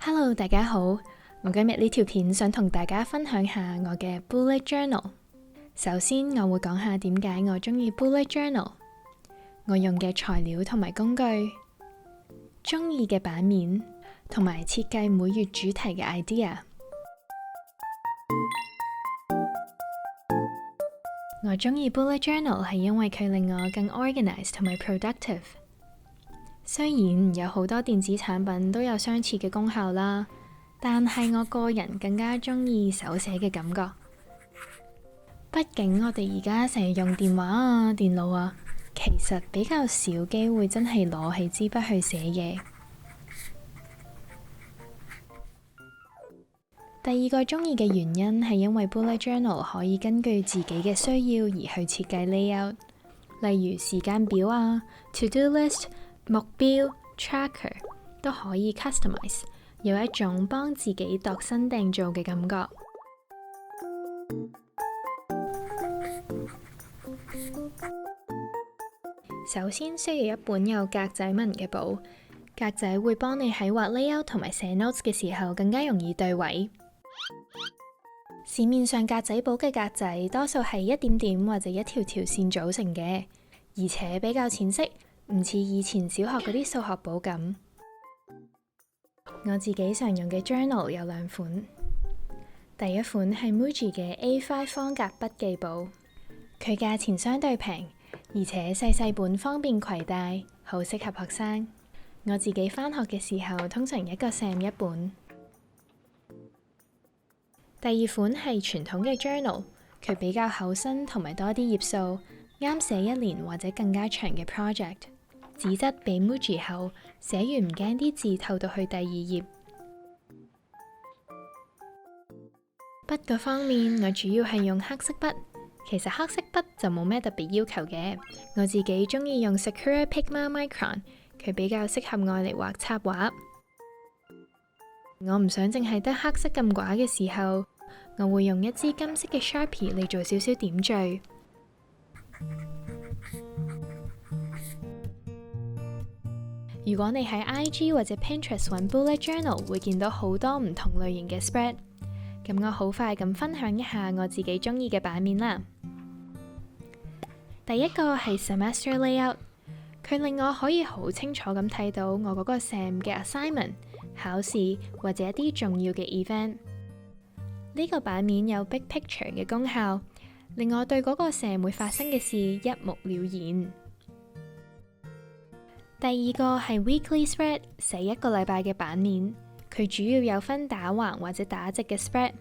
Hello，大家好，我今日呢條片想同大家分享下我嘅 Bullet Journal。首先，我會講下點解我中意 Bullet Journal， 我用嘅材料同埋工具，中意嘅版面，同埋設計每月主題嘅 idea。我中意 Bullet Journal 係因為佢令我更 organized 同埋 productive。雖然有好多電子產品都有相似嘅功效啦，但係我個人更加中意手寫嘅感覺。畢竟我哋而家成日用電話啊、電腦啊，其實比較少機會真係攞起支筆去寫嘢。第二個中意嘅原因係因為 Bullet Journal 可以根據自己嘅需要而去設計 layout， 例如時間表啊、to-do list、目標、tracker 都可以 customize， 有一種幫自己度身訂造嘅感覺。首先需要一本有格仔紋嘅簿，格仔會幫你喺畫 layout 同埋寫 notes 嘅時候更加容易對位。市面上格仔簿嘅格仔多數係一點點或者一條條線組成嘅，而且比較淺色，唔似以前小學嗰啲數學簿咁。我自己常用嘅 journal 有兩款，第一款係 Muji 嘅 A5 方格筆記簿，佢價錢相對平，而且細細本方便攜帶，好適合學生。我自己返學嘅時候，通常一個 Sam 一本。第二款係傳統嘅 journal， 佢比較厚身同埋多啲頁數，啱寫一年或者更加長嘅 project。紙質比 Muji 厚，寫完唔驚啲字透到去第二頁。筆嗰方面，我主要係用黑色筆。其實黑色筆就冇咩特別要求嘅，我自己中意用 Sakura Pigma Micron， 佢比較適合愛嚟畫插畫。我唔想淨係得黑色咁寡嘅時候，我會用一支金色嘅 Sharpie 嚟做少少點綴。如果你喺 IG 或者 Pinterest 揾 Bullet Journal， 會見到好多唔同類型嘅 spread。咁我好快咁分享一下我自己中意嘅版面啦。第一個係 Semester Layout， 佢令我可以好清楚咁睇到我嗰個 Sem 嘅 assignment、考試或者一啲重要嘅 event。呢個版面有 Big Picture 嘅功效，令我對嗰個 Sem 會發生嘅事一目了然。第二個係 Weekly Spread， 寫一個禮拜嘅版面，佢主要有分打橫或者打直嘅 spread。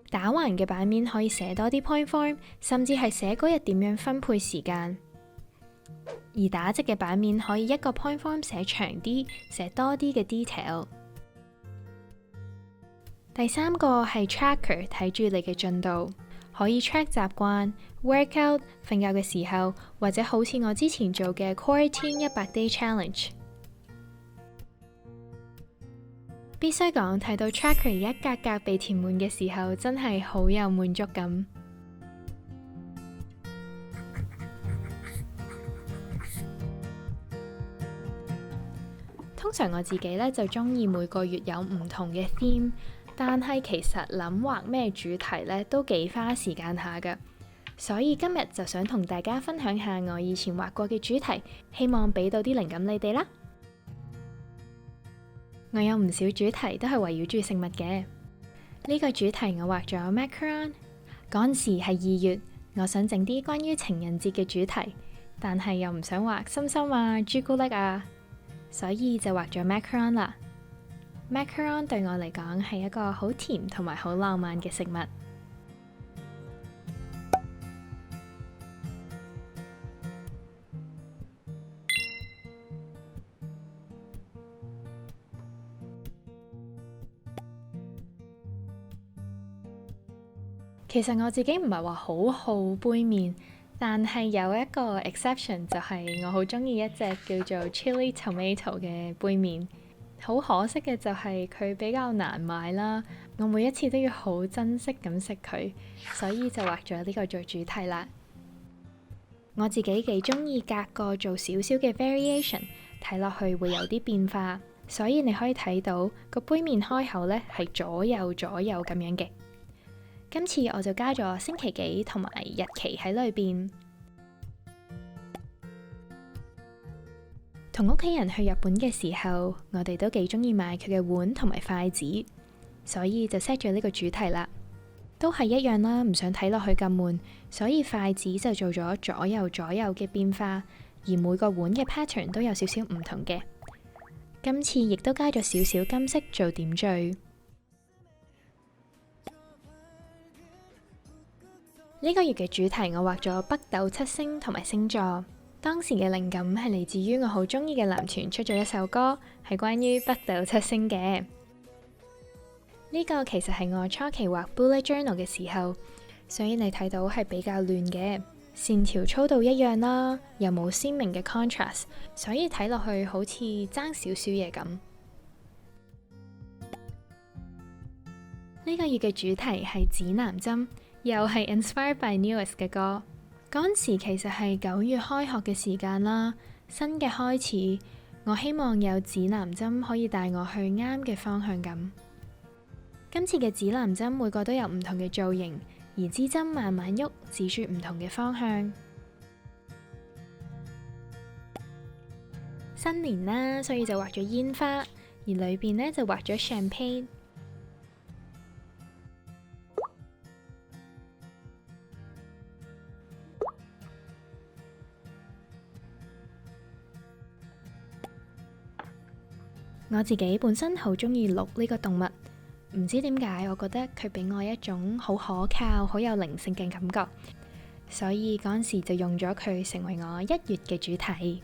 打橫嘅版面可以寫多啲 point form， 甚至係寫嗰日點樣分配時間；而打直嘅版面可以一個 point form 寫長啲，寫多啲嘅 detail。第三個係 tracker， 睇住你嘅進度，可以 track 習慣、workout、瞓覺嘅時候，或者好似我之前做嘅 Quarantine 100Day Challenge。必須講，睇到 tracker 一格格被填滿嘅時候，真係好有滿足感。通常我自己呢就中意每個月有唔同嘅 theme， 但係其實諗畫咩主題呢都幾花時間下㗎，所以今日就想同大家分享下我以前畫過嘅主題，希望俾到啲靈感你哋啦。我有唔少主題都係圍繞住食物嘅。呢個主題我畫咗 macaron， 嗰陣時係2月，我想整啲關於情人節嘅主題，但係又唔想畫心心啊、朱古力啊，所以就畫咗 macaron 啦。macaron 對我嚟講係一個好甜同埋好浪漫嘅食物。其實我自己唔係話好好杯麵，但係有一個 exception 就係我好中意一隻叫做 Chili Tomato 嘅杯麵。好可惜嘅就係佢比較難買啦，我每一次都要好珍惜咁食佢，所以就畫咗呢個做主題啦。我自己幾中意隔個做少少嘅 variation，睇落去會有啲變化。所以你可以睇到個杯面開口呢係左右左右咁樣嘅。今次我就加咗星期幾同埋日期喺裏邊。同屋企人去日本嘅時候，我哋都幾中意買佢嘅碗同埋筷子，所以就 set 咗呢個主題啦。都係一樣啦，唔想睇落去咁悶，所以筷子就做咗左右左右嘅變化，而每個碗嘅 pattern 都有少少唔同嘅。今次亦都加咗少少金色做點綴。呢個月嘅主題我畫咗北斗七星同埋星座。當時嘅靈感係嚟自於我好中意嘅男團出咗一首歌，係關於北斗七星嘅。呢個其實係我初期畫 bullet journal 嘅時候，所以你睇到係比較亂嘅，線條粗度一樣啦，又冇鮮明嘅 contrast， 所以睇落去好似爭少少嘢咁。呢個月嘅主題係指南針，又係 inspired by News 嘅歌。嗰陣時其實係9月開學嘅時間啦，新嘅開始，我希望有指南針可以帶我去啱嘅方向咁。今次嘅指南針每個都有唔同嘅造型，而支針慢慢喐，指住唔同嘅方向。新年啦，所以就畫咗煙花，而裏邊呢就畫咗 champagne。我自己本身好中意鹿呢個動物，唔知點解我覺得佢俾我一種好可靠、好有靈性嘅感覺，所以嗰陣時就用咗佢成為我1月嘅主題。